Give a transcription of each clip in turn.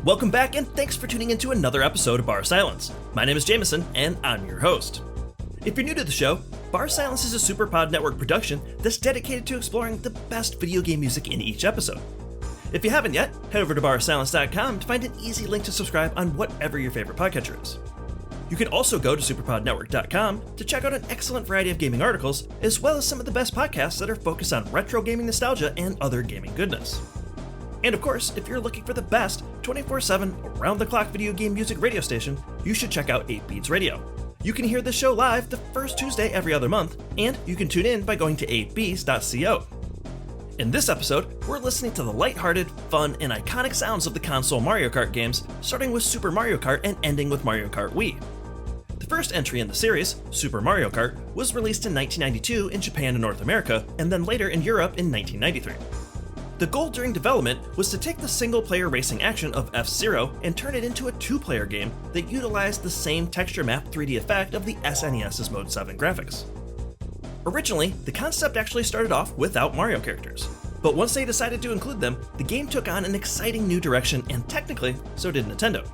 Welcome back, and thanks for tuning into another episode of barSILENCE. My name is Jameson, and I'm your host. If you're new to the show, barSILENCE is a Superpod Network production that's dedicated to exploring the best video game music in each episode. If you haven't yet, head over to barsilence.com to find an easy link to subscribe on whatever your favorite podcatcher is. You can also go to superpodnetwork.com to check out an excellent variety of gaming articles, as well as some of the best podcasts that are focused on retro gaming nostalgia and other gaming goodness. And of course, if you're looking for the best 24/7 around-the-clock video game music radio station, you should check out 8 Beats Radio. You can hear the show live the first Tuesday every other month, and you can tune in by going to 8beats.co. In this episode, we're listening to the lighthearted, fun, and iconic sounds of the console Mario Kart games, starting with Super Mario Kart and ending with Mario Kart Wii. The first entry in the series, Super Mario Kart, was released in 1992 in Japan and North America, and then later in Europe in 1993. The goal during development was to take the single-player racing action of F-Zero and turn it into a two-player game that utilized the same texture map 3D effect of the SNES's Mode 7 graphics. Originally, the concept actually started off without Mario characters, but once they decided to include them, the game took on an exciting new direction, and technically, so did Nintendo.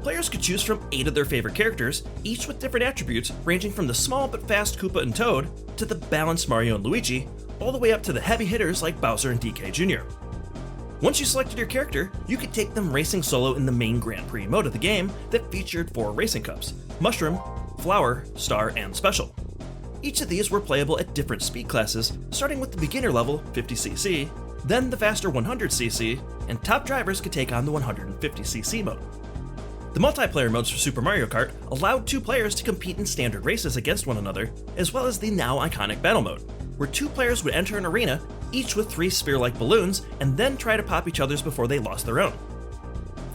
Players could choose from 8 of their favorite characters, each with different attributes ranging from the small but fast Koopa and Toad, to the balanced Mario and Luigi, all the way up to the heavy hitters like Bowser and DK Jr. Once you selected your character, you could take them racing solo in the main Grand Prix mode of the game that featured 4 racing cups: Mushroom, Flower, Star, and Special. Each of these were playable at different speed classes, starting with the beginner level, 50cc, then the faster 100cc, and top drivers could take on the 150cc mode. The multiplayer modes for Super Mario Kart allowed 2 players to compete in standard races against one another, as well as the now iconic battle mode, where 2 players would enter an arena, each with 3 sphere-like balloons, and then try to pop each other's before they lost their own.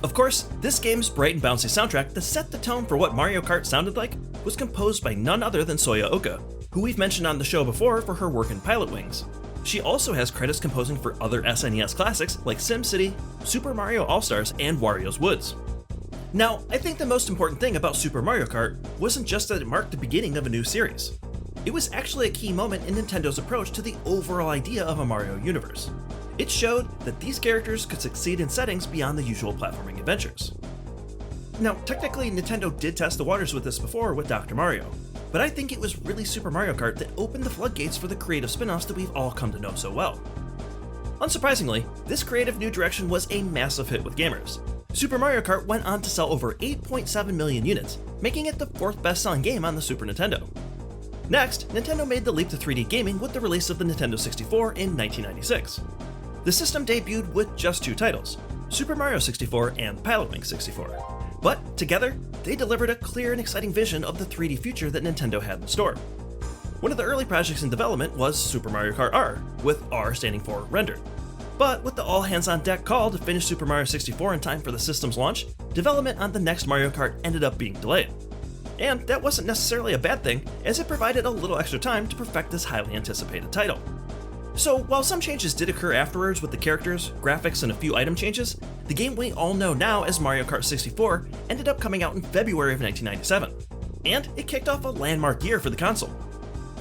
Of course, this game's bright and bouncy soundtrack that set the tone for what Mario Kart sounded like was composed by none other than Soyo, who we've mentioned on the show before for her work in Pilot Wings. She also has credits composing for other SNES classics like SimCity, Super Mario All-Stars, and Wario's Woods. Now, I think the most important thing about Super Mario Kart wasn't just that it marked the beginning of a new series. It was actually a key moment in Nintendo's approach to the overall idea of a Mario universe. It showed that these characters could succeed in settings beyond the usual platforming adventures. Now, technically, Nintendo did test the waters with this before with Dr. Mario, but I think it was really Super Mario Kart that opened the floodgates for the creative spin-offs that we've all come to know so well. Unsurprisingly, this creative new direction was a massive hit with gamers. Super Mario Kart went on to sell over 8.7 million units, making it the 4th best-selling game on the Super Nintendo. Next, Nintendo made the leap to 3D gaming with the release of the Nintendo 64 in 1996. The system debuted with just 2 titles, Super Mario 64 and Pilot Wings 64. But together, they delivered a clear and exciting vision of the 3D future that Nintendo had in store. One of the early projects in development was Super Mario Kart R, with R standing for rendered. But with the all-hands-on-deck call to finish Super Mario 64 in time for the system's launch, development on the next Mario Kart ended up being delayed. And that wasn't necessarily a bad thing, as it provided a little extra time to perfect this highly anticipated title. So while some changes did occur afterwards with the characters, graphics, and a few item changes, the game we all know now as Mario Kart 64 ended up coming out in February of 1997. And it kicked off a landmark year for the console.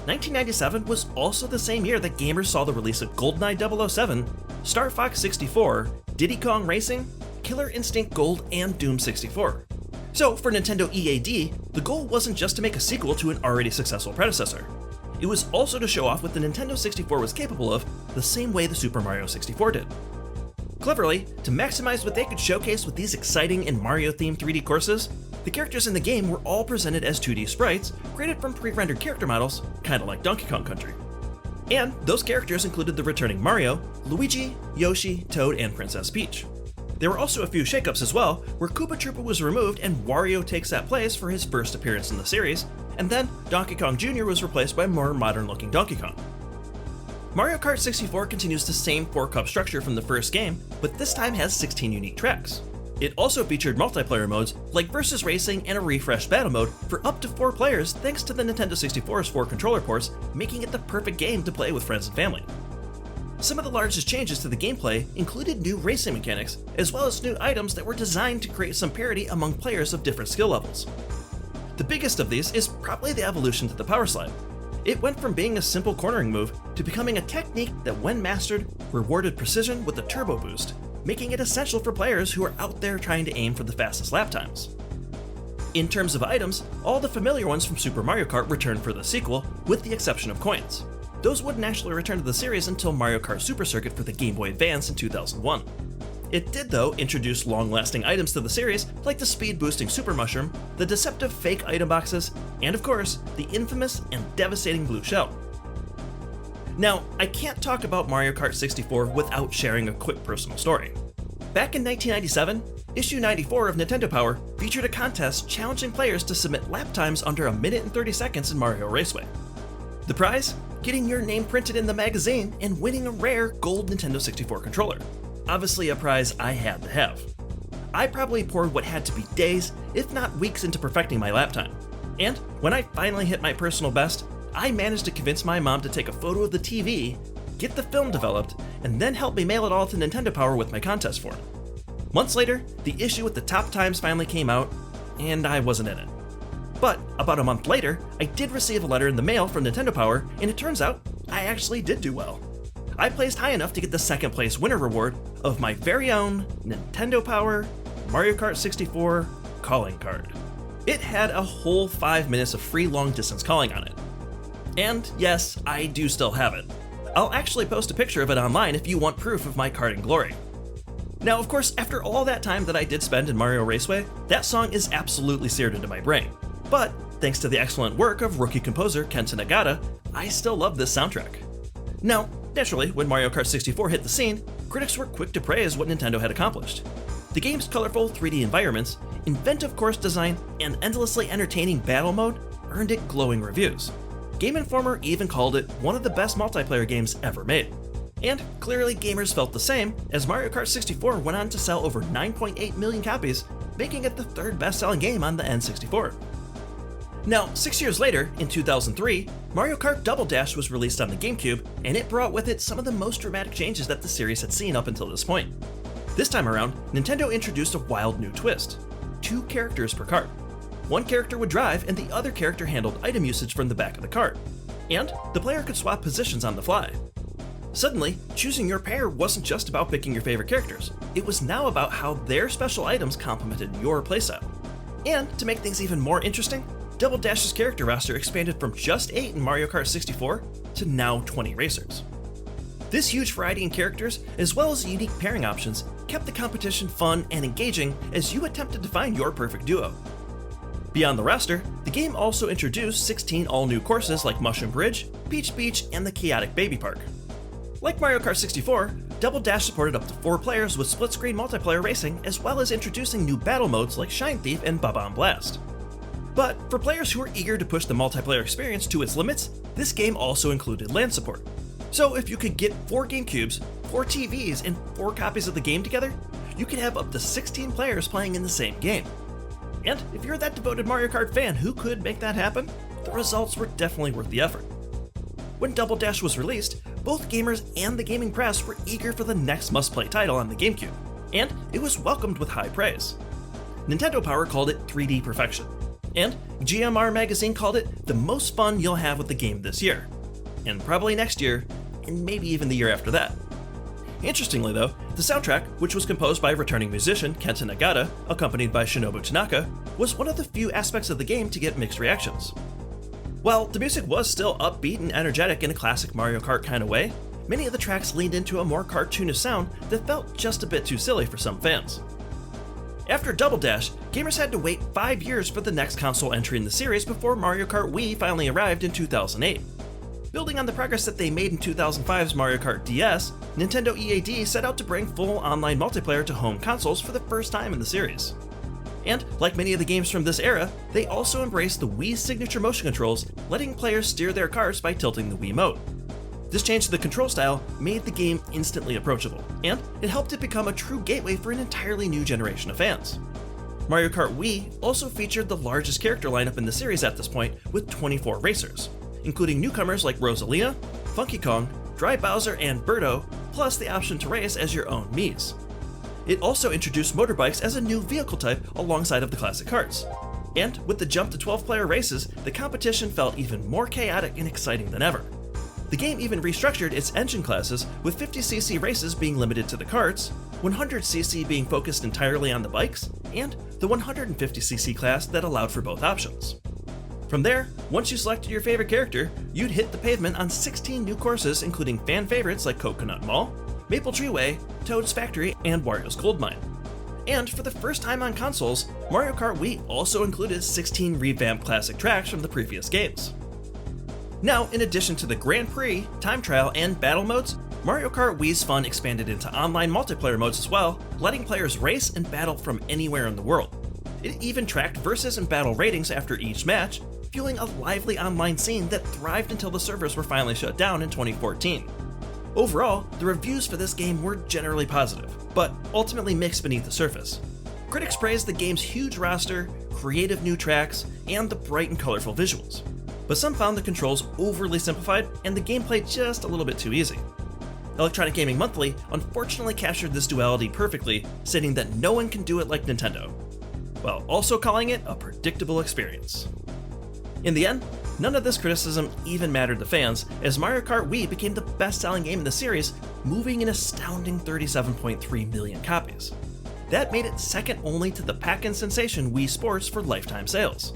1997 was also the same year that gamers saw the release of GoldenEye 007, Star Fox 64, Diddy Kong Racing, Killer Instinct Gold, and Doom 64. So for Nintendo EAD, the goal wasn't just to make a sequel to an already successful predecessor. It was also to show off what the Nintendo 64 was capable of, the same way the Super Mario 64 did. Cleverly, to maximize what they could showcase with these exciting and Mario-themed 3D courses, the characters in the game were all presented as 2D sprites, created from pre-rendered character models, kinda like Donkey Kong Country. And those characters included the returning Mario, Luigi, Yoshi, Toad, and Princess Peach. There were also a few shakeups as well, where Koopa Troopa was removed and Wario takes that place for his first appearance in the series, and then Donkey Kong Jr. was replaced by more modern-looking Donkey Kong. Mario Kart 64 continues the same 4-cup structure from the first game, but this time has 16 unique tracks. It also featured multiplayer modes like Versus Racing and a refreshed battle mode for up to 4 players thanks to the Nintendo 64's 4 controller ports, making it the perfect game to play with friends and family. Some of the largest changes to the gameplay included new racing mechanics, as well as new items that were designed to create some parity among players of different skill levels. The biggest of these is probably the evolution to the powerslide. It went from being a simple cornering move to becoming a technique that, when mastered, rewarded precision with a turbo boost, making it essential for players who are out there trying to aim for the fastest lap times. In terms of items, all the familiar ones from Super Mario Kart return for the sequel, with the exception of coins. Those wouldn't actually return to the series until Mario Kart Super Circuit for the Game Boy Advance in 2001. It did, though, introduce long-lasting items to the series, like the speed-boosting Super Mushroom, the deceptive fake item boxes, and of course, the infamous and devastating blue shell. Now, I can't talk about Mario Kart 64 without sharing a quick personal story. Back in 1997, issue 94 of Nintendo Power featured a contest challenging players to submit lap times under 1 minute and 30 seconds in Mario Raceway. The prize? Getting your name printed in the magazine and winning a rare gold Nintendo 64 controller. Obviously a prize I had to have. I probably poured what had to be days, if not weeks, into perfecting my lap time. And when I finally hit my personal best, I managed to convince my mom to take a photo of the TV, get the film developed, and then help me mail it all to Nintendo Power with my contest form. Months later, the issue with the top times finally came out, and I wasn't in it. But about a month later, I did receive a letter in the mail from Nintendo Power, and it turns out I actually did do well. I placed high enough to get the second place winner reward of my very own Nintendo Power Mario Kart 64 calling card. It had a whole 5 minutes of free long distance calling on it. And yes, I do still have it. I'll actually post a picture of it online if you want proof of my karting glory. Now, of course, after all that time that I did spend in Mario Raceway, that song is absolutely seared into my brain. But thanks to the excellent work of rookie composer Kenta Nagata, I still love this soundtrack. Now, naturally, when Mario Kart 64 hit the scene, critics were quick to praise what Nintendo had accomplished. The game's colorful 3D environments, inventive course design, and endlessly entertaining battle mode earned it glowing reviews. Game Informer even called it one of the best multiplayer games ever made. And clearly gamers felt the same, as Mario Kart 64 went on to sell over 9.8 million copies, making it the third best-selling game on the N64. Now, 6 years later, in 2003, Mario Kart Double Dash was released on the GameCube, and it brought with it some of the most dramatic changes that the series had seen up until this point. This time around, Nintendo introduced a wild new twist: 2 characters per kart. One character would drive, and the other character handled item usage from the back of the kart. And the player could swap positions on the fly. Suddenly, choosing your pair wasn't just about picking your favorite characters. It was now about how their special items complemented your playstyle. And to make things even more interesting, Double Dash's character roster expanded from just 8 in Mario Kart 64 to now 20 racers. This huge variety in characters, as well as unique pairing options, kept the competition fun and engaging as you attempted to find your perfect duo. Beyond the roster, the game also introduced 16 all-new courses like Mushroom Bridge, Peach Beach, and the Chaotic Baby Park. Like Mario Kart 64, Double Dash supported up to 4 players with split-screen multiplayer racing, as well as introducing new battle modes like Shine Thief and Bob-omb Blast. But for players who are eager to push the multiplayer experience to its limits, this game also included LAN support. So if you could get 4 GameCubes, 4 TVs, and 4 copies of the game together, you could have up to 16 players playing in the same game. And if you're that devoted Mario Kart fan who could make that happen, the results were definitely worth the effort. When Double Dash was released, both gamers and the gaming press were eager for the next must-play title on the GameCube, and it was welcomed with high praise. Nintendo Power called it 3D perfection, and GMR Magazine called it the most fun you'll have with the game this year, and probably next year, and maybe even the year after that. Interestingly though, the soundtrack, which was composed by returning musician Kenta Nagata, accompanied by Shinobu Tanaka, was one of the few aspects of the game to get mixed reactions. While the music was still upbeat and energetic in a classic Mario Kart kind of way, many of the tracks leaned into a more cartoonish sound that felt just a bit too silly for some fans. After Double Dash, gamers had to wait 5 years for the next console entry in the series before Mario Kart Wii finally arrived in 2008. Building on the progress that they made in 2005's Mario Kart DS, Nintendo EAD set out to bring full online multiplayer to home consoles for the first time in the series. And like many of the games from this era, they also embraced the Wii's signature motion controls, letting players steer their cars by tilting the Wii Wiimote. This change to the control style made the game instantly approachable, and it helped it become a true gateway for an entirely new generation of fans. Mario Kart Wii also featured the largest character lineup in the series at this point, with 24 racers, including newcomers like Rosalina, Funky Kong, Dry Bowser, and Birdo, plus the option to race as your own Miis. It also introduced motorbikes as a new vehicle type alongside of the classic karts. And with the jump to 12-player races, the competition felt even more chaotic and exciting than ever. The game even restructured its engine classes, with 50cc races being limited to the karts, 100cc being focused entirely on the bikes, and the 150cc class that allowed for both options. From there, once you selected your favorite character, you'd hit the pavement on 16 new courses including fan favorites like Coconut Mall, Maple Treeway, Toad's Factory, and Wario's Gold Mine. And for the first time on consoles, Mario Kart Wii also included 16 revamped classic tracks from the previous games. Now, in addition to the Grand Prix, time trial, and battle modes, Mario Kart Wii's fun expanded into online multiplayer modes as well, letting players race and battle from anywhere in the world. It even tracked versus and battle ratings after each match, fueling a lively online scene that thrived until the servers were finally shut down in 2014. Overall, the reviews for this game were generally positive, but ultimately mixed beneath the surface. Critics praised the game's huge roster, creative new tracks, and the bright and colorful visuals. But some found the controls overly simplified and the gameplay just a little bit too easy. Electronic Gaming Monthly unfortunately captured this duality perfectly, stating that no one can do it like Nintendo, while also calling it a predictable experience. In the end, none of this criticism even mattered to fans, as Mario Kart Wii became the best-selling game in the series, moving an astounding 37.3 million copies. That made it second only to the pack-in sensation Wii Sports for lifetime sales.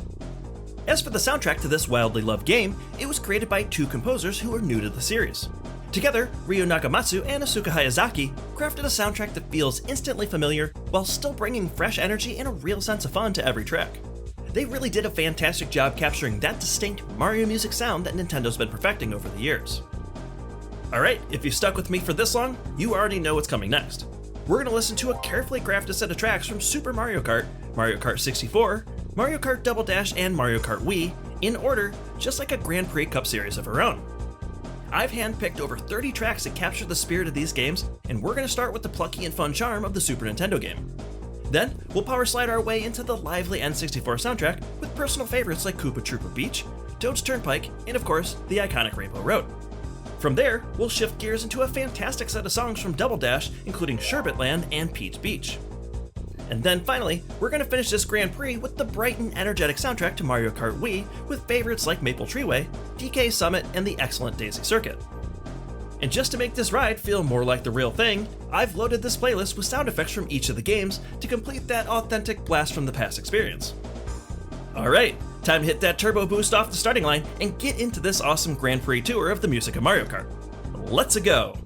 As for the soundtrack to this wildly loved game, it was created by two composers who are new to the series. Together, Ryo Nagamatsu and Asuka Hayazaki crafted a soundtrack that feels instantly familiar while still bringing fresh energy and a real sense of fun to every track. They really did a fantastic job capturing that distinct Mario music sound that Nintendo's been perfecting over the years. Alright, if you've stuck with me for this long, you already know what's coming next. We're going to listen to a carefully crafted set of tracks from Super Mario Kart, Mario Kart 64, Mario Kart Double Dash, and Mario Kart Wii, in order, just like a Grand Prix Cup series of our own. I've handpicked over 30 tracks that capture the spirit of these games, and we're going to start with the plucky and fun charm of the Super Nintendo game. Then, we'll power slide our way into the lively N64 soundtrack with personal favorites like Koopa Troopa Beach, Toad's Turnpike, and of course, the iconic Rainbow Road. From there, we'll shift gears into a fantastic set of songs from Double Dash, including Sherbet Land and Peach Beach. And then finally, we're going to finish this Grand Prix with the bright and energetic soundtrack to Mario Kart Wii with favorites like Maple Treeway, DK Summit, and the excellent Daisy Circuit. And just to make this ride feel more like the real thing, I've loaded this playlist with sound effects from each of the games to complete that authentic blast from the past experience. Alright, time to hit that turbo boost off the starting line and get into this awesome Grand Prix tour of the music of Mario Kart. Let's go!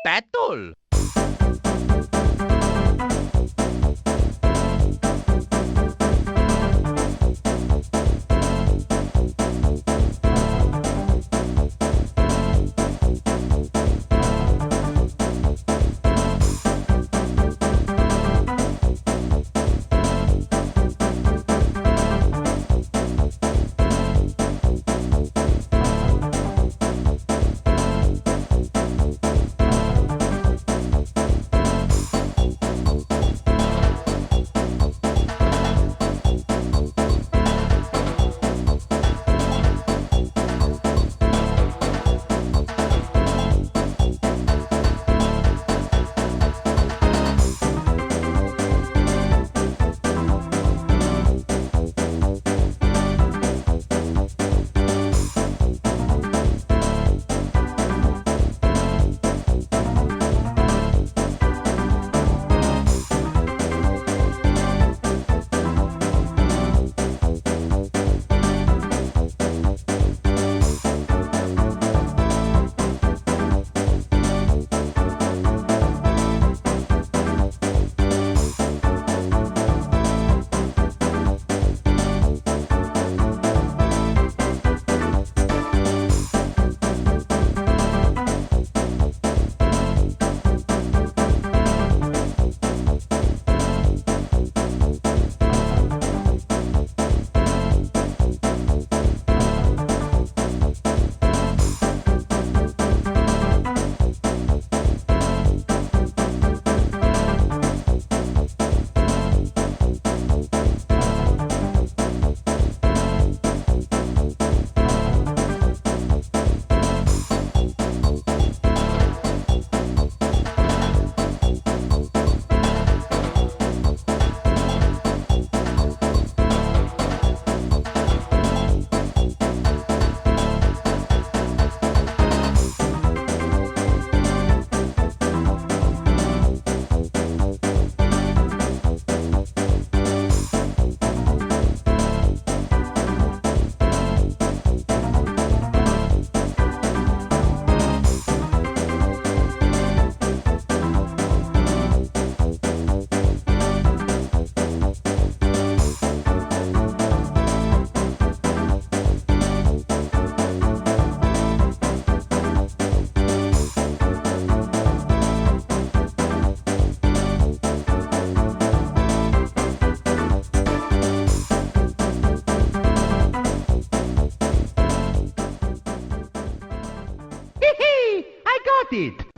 battle. it!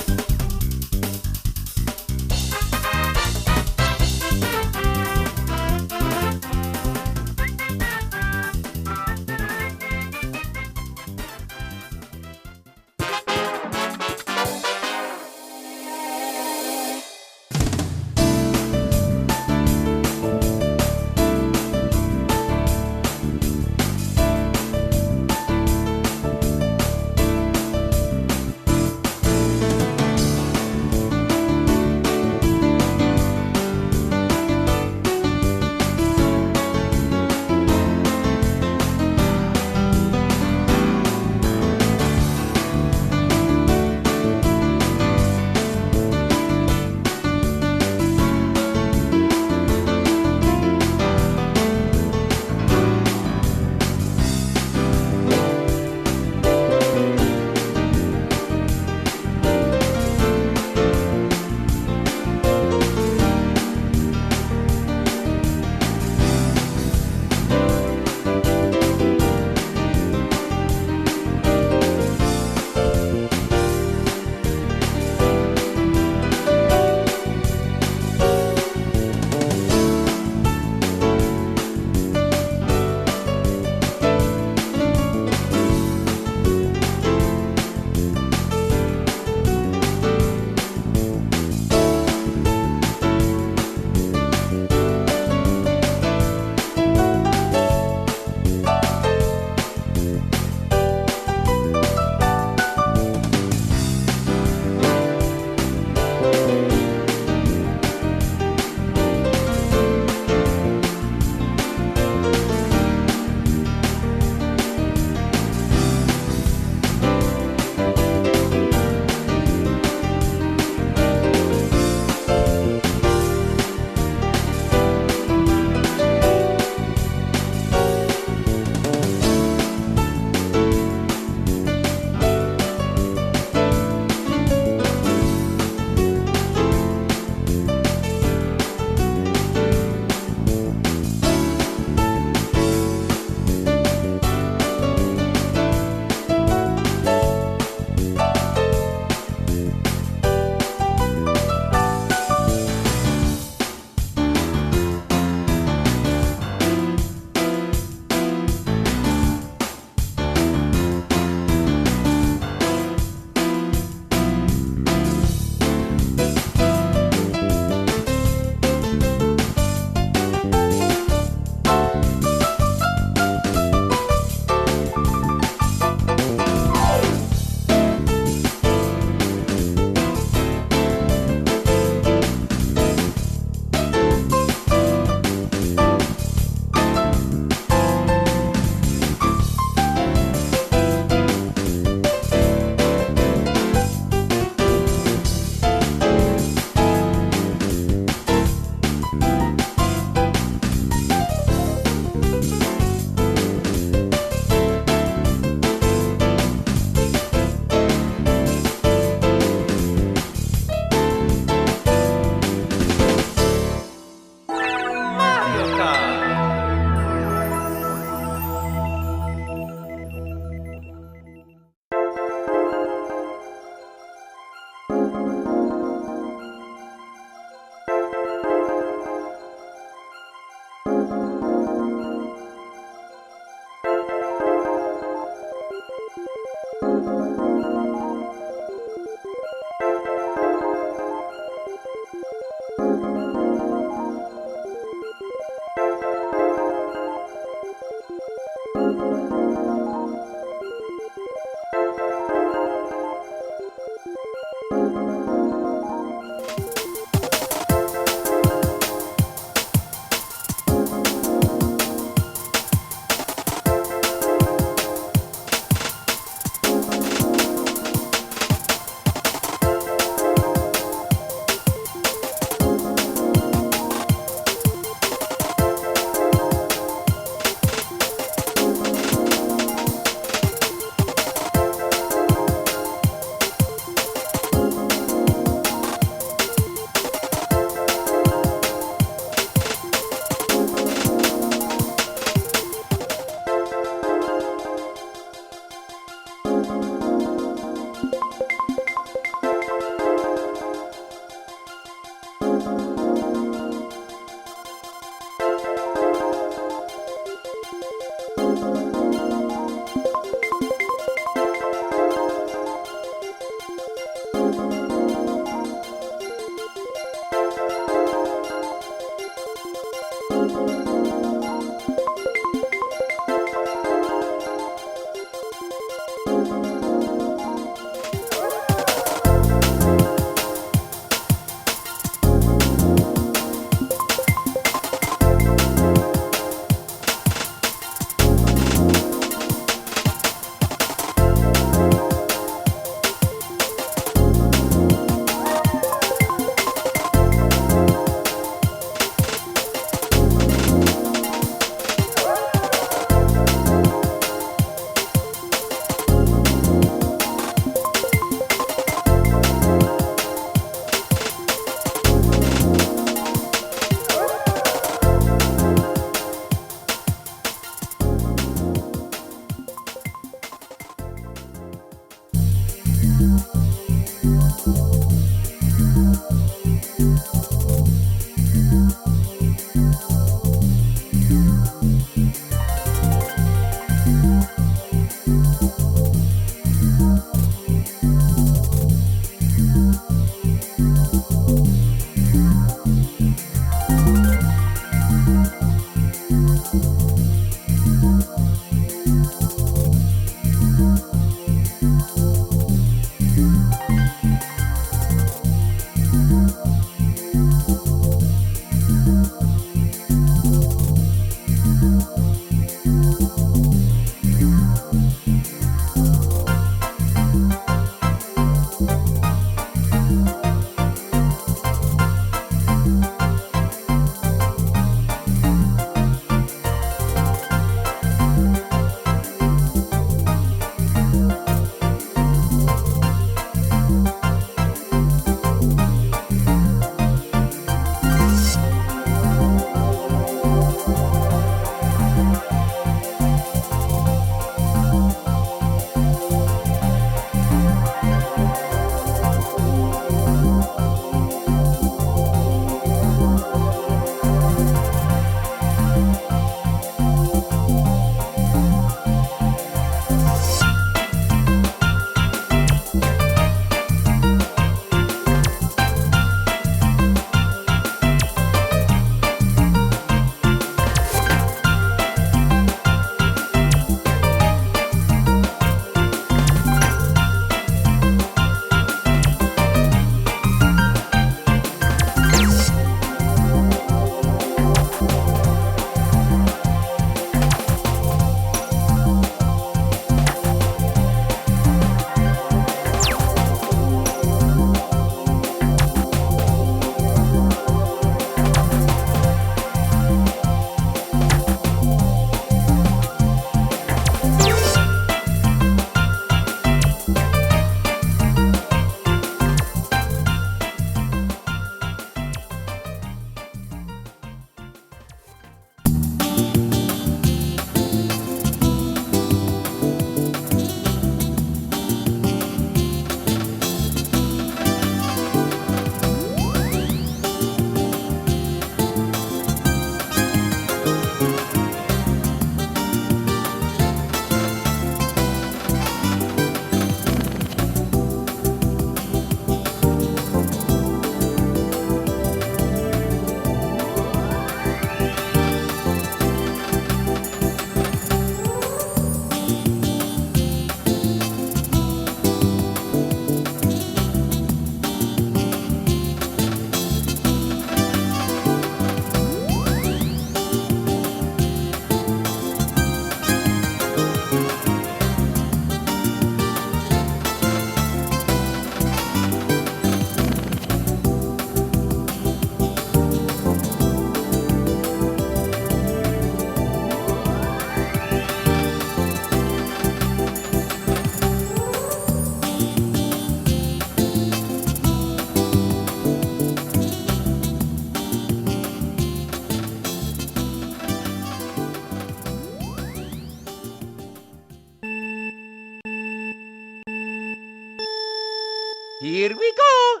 Here we go!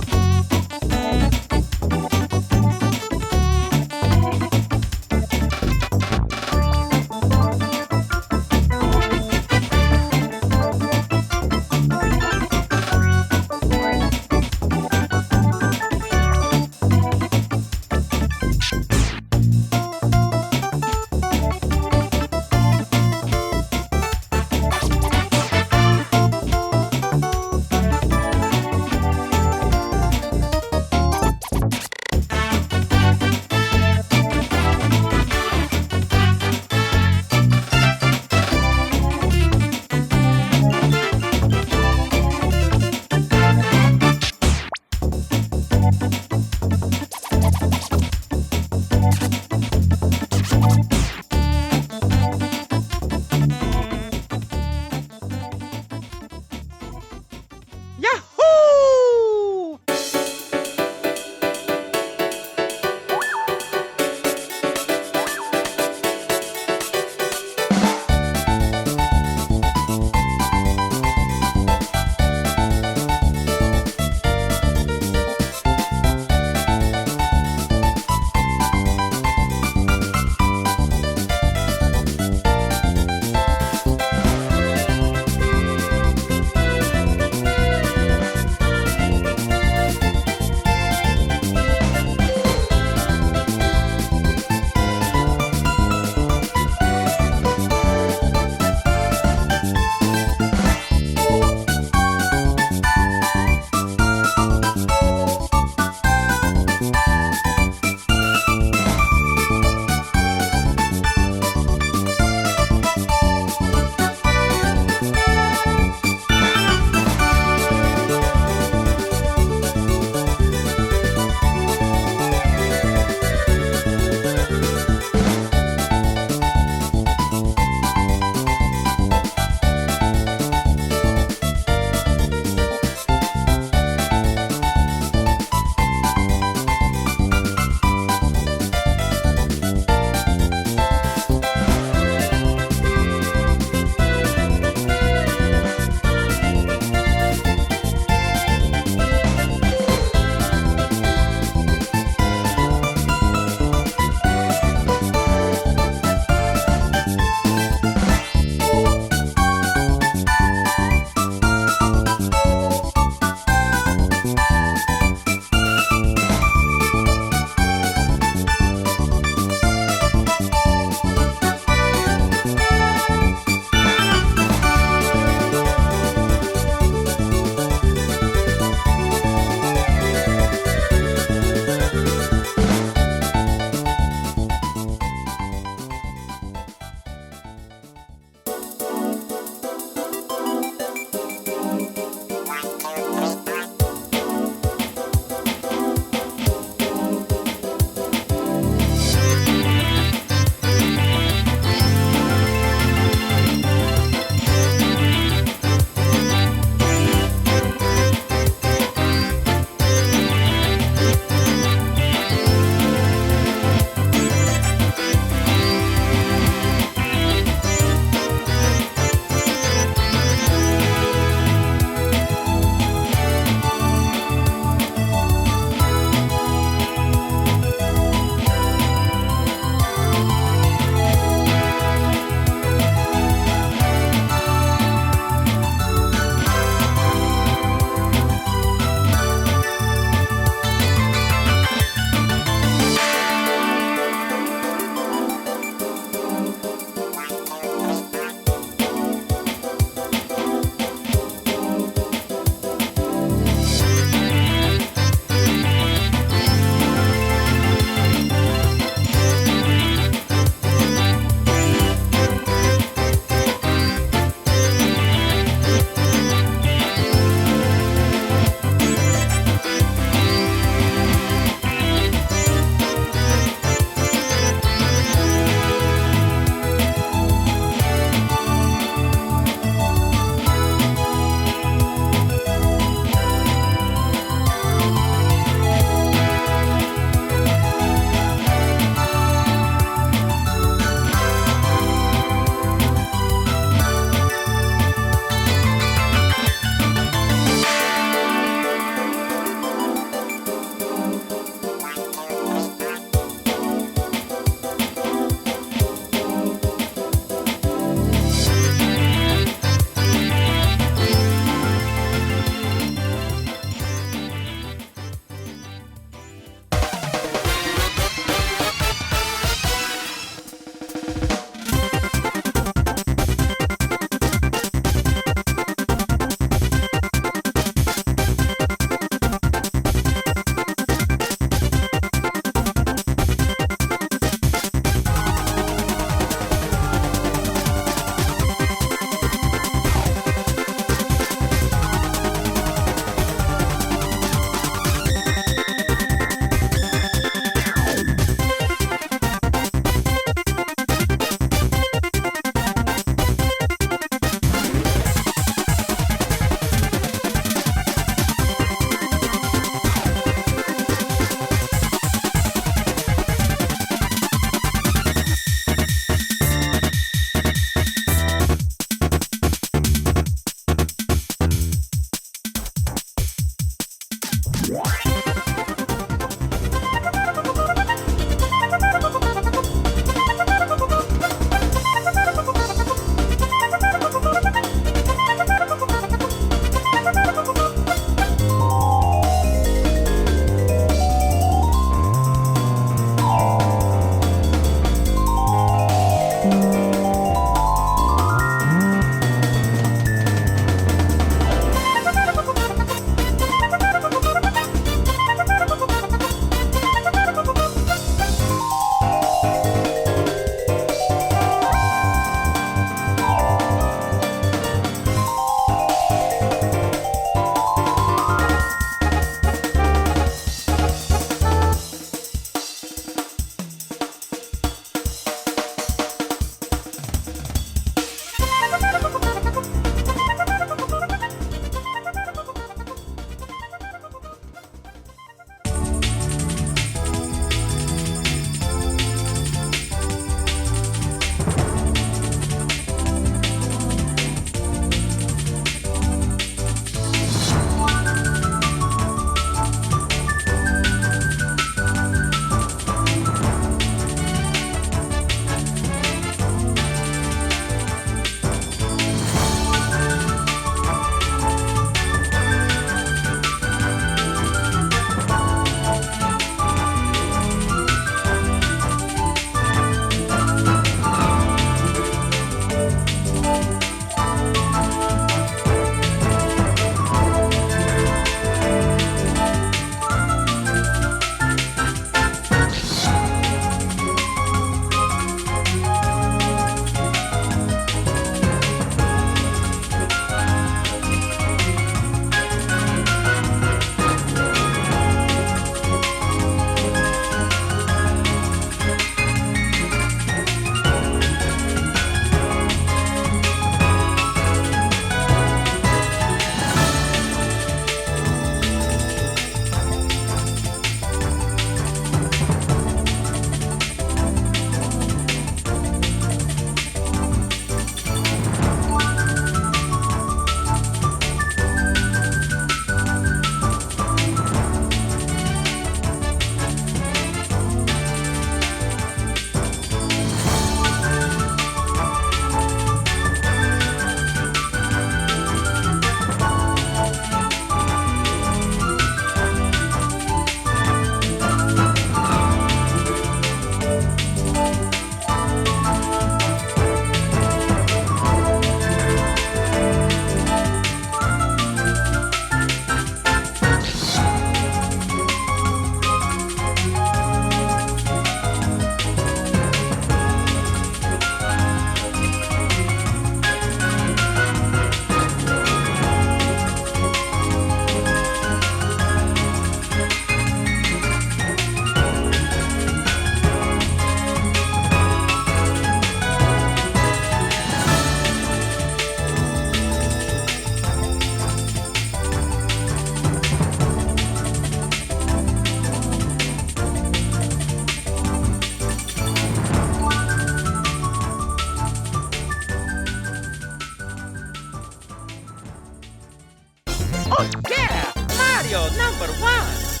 Oh, yeah! Mario #1!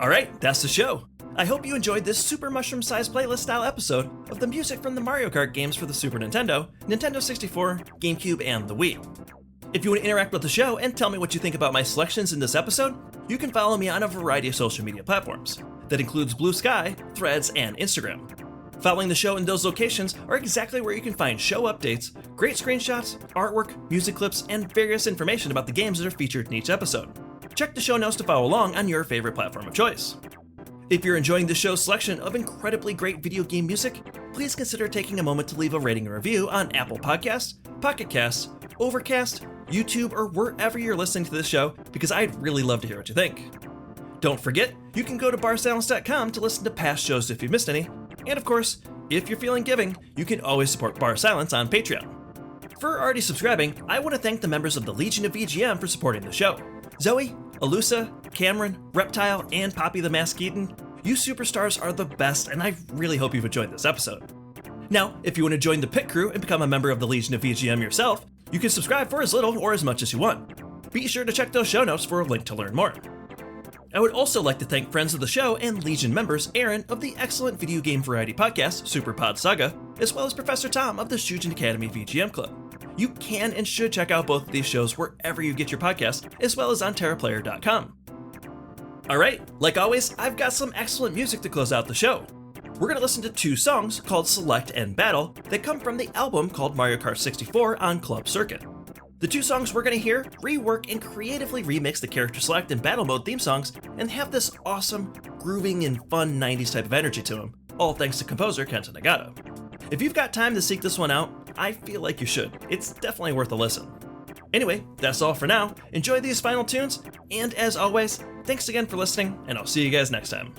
Alright, that's the show. I hope you enjoyed this Super Mushroom Size Playlist style episode of the music from the Mario Kart games for the Super Nintendo, Nintendo 64, GameCube, and the Wii. If you want to interact with the show and tell me what you think about my selections in this episode, you can follow me on a variety of social media platforms. That includes Blue Sky, Threads, and Instagram. Following the show in those locations are exactly where you can find show updates, great screenshots, artwork, music clips, and various information about the games that are featured in each episode. Check the show notes to follow along on your favorite platform of choice. If you're enjoying the show's selection of incredibly great video game music, please consider taking a moment to leave a rating and review on Apple Podcasts, Pocket Casts, Overcast, YouTube, or wherever you're listening to this show, because I'd really love to hear what you think. Don't forget, you can go to barsilence.com to listen to past shows if you missed any, and of course, if you're feeling giving, you can always support barSILENCE on Patreon. For already subscribing, I want to thank the members of the Legion of VGM for supporting the show. Zoe, Alusa, Cameron, Reptile, and Poppy the Masked Eden, you superstars are the best, and I really hope you've enjoyed this episode. Now, if you want to join the pit crew and become a member of the Legion of VGM yourself, you can subscribe for as little or as much as you want. Be sure to check those show notes for a link to learn more. I would also like to thank friends of the show and Legion members Aaron of the excellent video game variety podcast Super Pod Saga, as well as Professor Tom of the Shujin Academy VGM Club. You can and should check out both of these shows wherever you get your podcasts, as well as on TerraPlayer.com. Alright, like always, I've got some excellent music to close out the show. We're going to listen to two songs called Select and Battle that come from the album called Mario Kart 64 on Club Circuit. The two songs we're going to hear rework and creatively remix the character select and battle mode theme songs and have this awesome, grooving, and fun 90s type of energy to them, all thanks to composer Kenta Nagata. If you've got time to seek this one out, I feel like you should. It's definitely worth a listen. Anyway, that's all for now. Enjoy these final tunes, and as always, thanks again for listening, and I'll see you guys next time.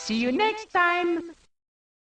See you next time.